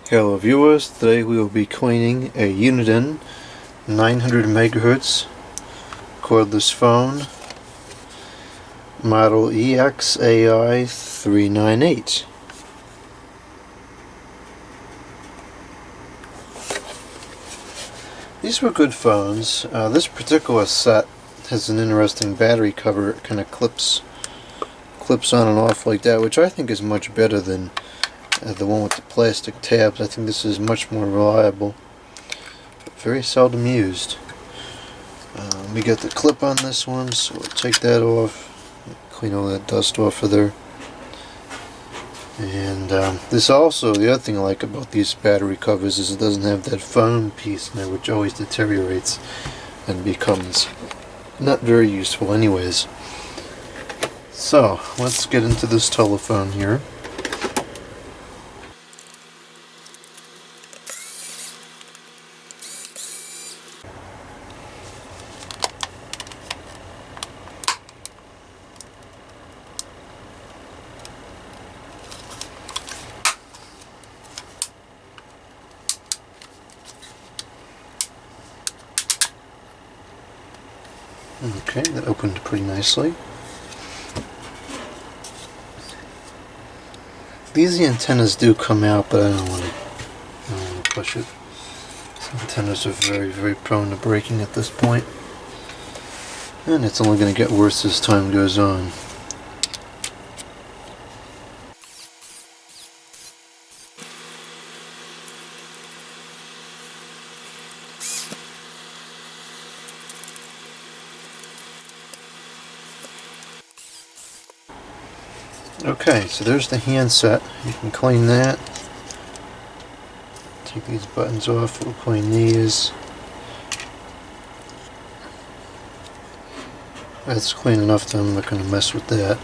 Hello viewers, today we will be cleaning a Uniden 900 MHz cordless phone, model EXAI398. These were good phones. This particular set has an interesting battery cover. It kind of clips on and off like that, which I think is much better than the one with the plastic tabs. I think this is much more reliable, but very seldom used. We got the clip on this one, so we'll take that off, clean all that dust off of there. And this also, the other thing I like about these battery covers is it doesn't have that foam piece in there, which always deteriorates and becomes not very useful anyways. So let's get into this telephone here. Okay, that opened pretty nicely. These antennas do come out, but I don't want to push it. These antennas are very, very prone to breaking at this point. And it's only going to get worse as time goes on. Okay, so there's the handset. You can clean that. Take these buttons off, we'll clean these. That's clean enough that I'm not going to mess with that.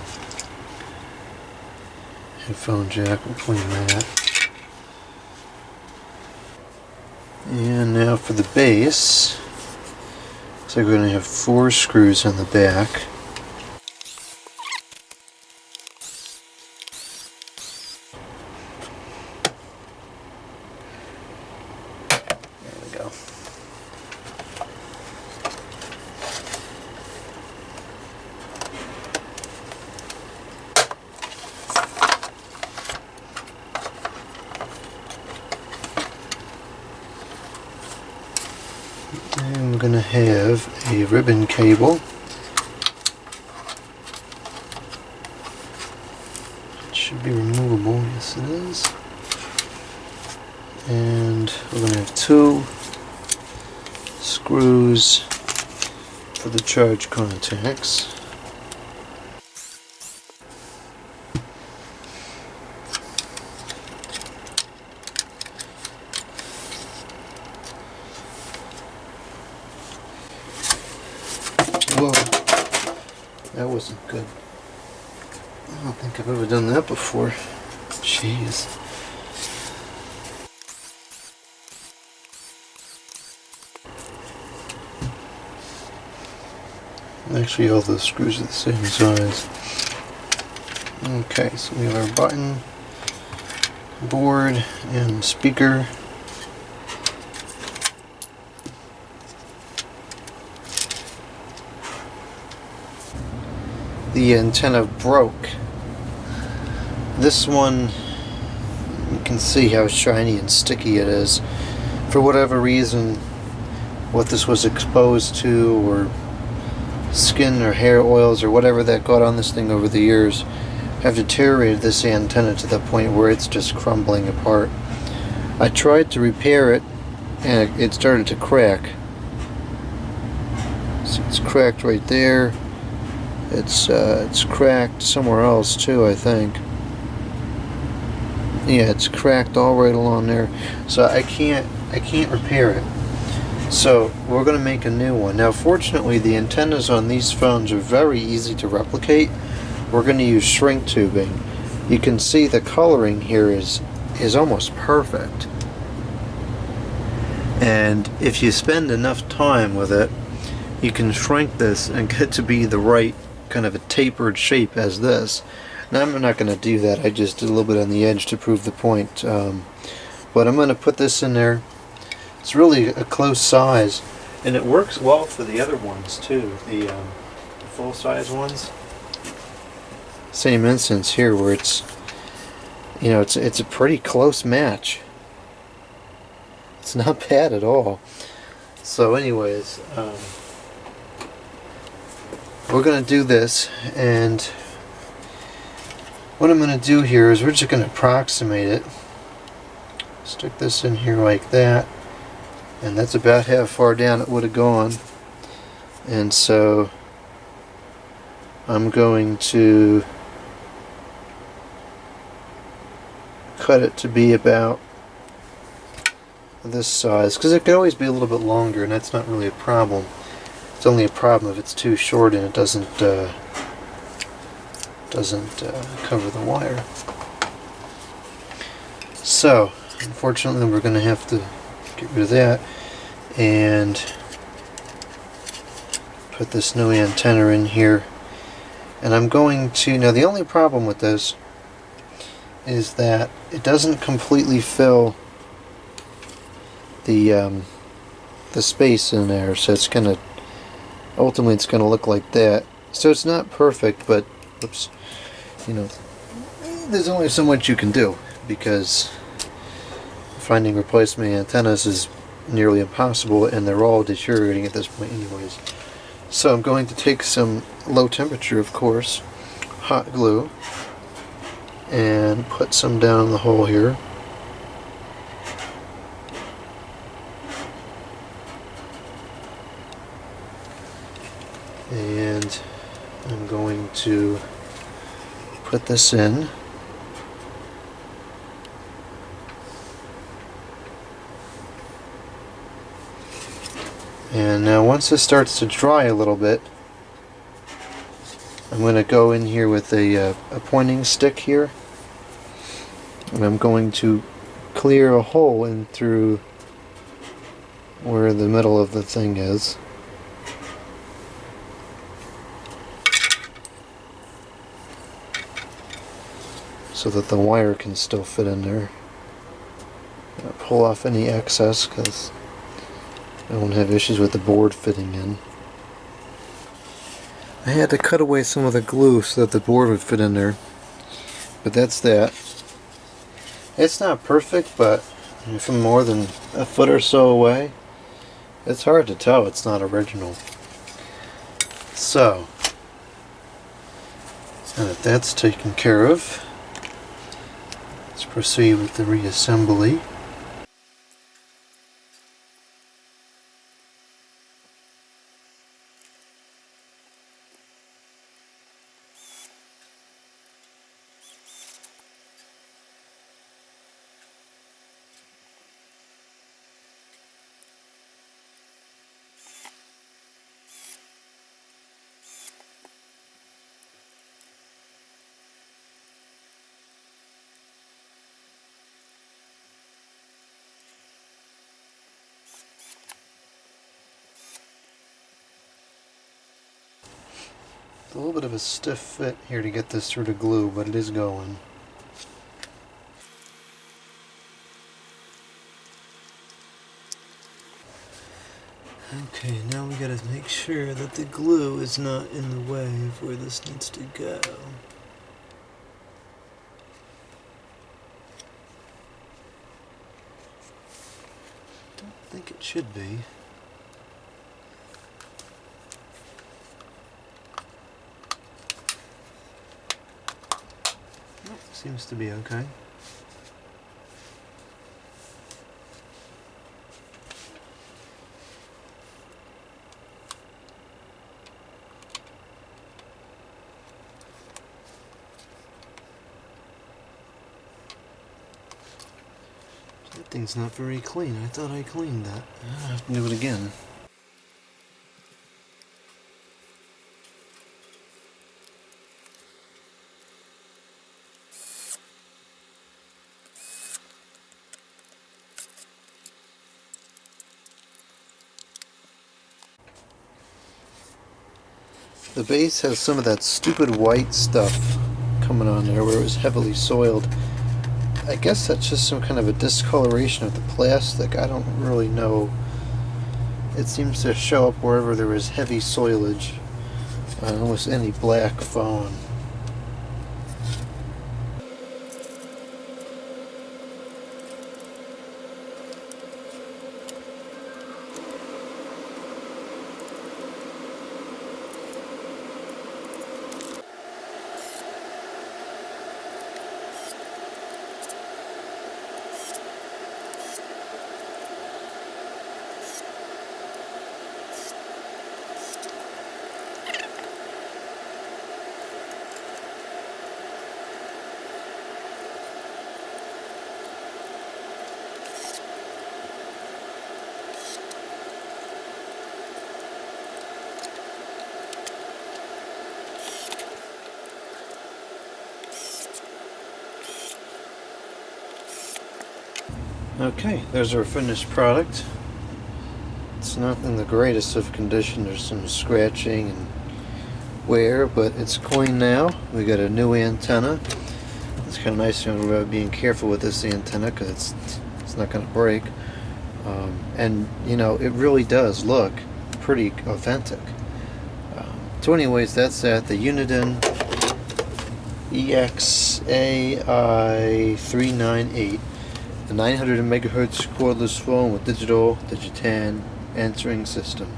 Headphone jack, we'll clean that. And now for the base. Looks like we're going to have 4 screws on the back. And we're going to have a ribbon cable. It should be removable, yes it is. And we're going to have 2 screws for the charge contacts. Whoa, that wasn't good. I don't think I've ever done that before. Jeez. Actually, all the screws are the same size. Okay, so we have our button, board, and speaker. The antenna broke. This one, you can see how shiny and sticky it is. For whatever reason, what this was exposed to, or skin or hair oils or whatever that got on this thing over the years, have deteriorated this antenna to the point where it's just crumbling apart. I tried to repair it and it started to crack. So it's cracked right there. It's cracked somewhere else too, I think. Yeah, it's cracked all right along there. So I can't repair it. So we're going to make a new one. Now fortunately the antennas on these phones are very easy to replicate. We're going to use shrink tubing. You can see the coloring here is almost perfect. And if you spend enough time with it, you can shrink this and get to be the right kind of a tapered shape as this. Now I'm not going to do that. I just did a little bit on the edge to prove the point. But I'm going to put this in there. It's really a close size, and it works well for the other ones too, the full-size ones. Same instance here where it's, you know, it's a pretty close match. It's not bad at all. So anyways, we're going to do this, and what I'm going to do here is we're just going to approximate it. Stick this in here like that, and that's about how far down it would have gone. And so I'm going to cut it to be about this size, because it could always be a little bit longer, and that's not really a problem. It's only a problem if it's too short and it doesn't cover the wire. So unfortunately we're going to have to get rid of that and put this new antenna in here. And I'm going to, now the only problem with this is that it doesn't completely fill the space in there, so it's gonna, ultimately it's gonna look like that. So it's not perfect, but oops, you know, there's only so much you can do, because finding replacement antennas is nearly impossible, and they're all deteriorating at this point anyways. So I'm going to take some low temperature, of course, hot glue, and put some down the hole here. And I'm going to put this in. And now once this starts to dry a little bit, I'm going to go in here with a pointing stick here, and I'm going to clear a hole in through where the middle of the thing is. So that the wire can still fit in there. I'll pull off any excess because I won't have issues with the board fitting in. I had to cut away some of the glue so that the board would fit in there, but that's that. It's not perfect, but from more than a foot or so away, it's hard to tell it's not original. So, now that that's taken care of, let's proceed with the reassembly. It's a little bit of a stiff fit here to get this through the glue, but it is going. Okay, now we gotta make sure that the glue is not in the way of where this needs to go. Don't think it should be. Nope, seems to be okay. That thing's not very clean. I thought I cleaned that. I'll have to do it again. The base has some of that stupid white stuff coming on there where it was heavily soiled. I guess that's just some kind of a discoloration of the plastic. I don't really know. It seems to show up wherever there is heavy soilage on almost any black phone. Okay, there's our finished product. It's not in the greatest of condition. There's some scratching and wear, but it's clean now. We got a new antenna. It's kind of nice, you know, about being careful with this antenna because it's not going to break. And you know, it really does look pretty authentic. So anyways, that's that. The Uniden EXAI398. The 900 MHz cordless phone with digital digitan answering system.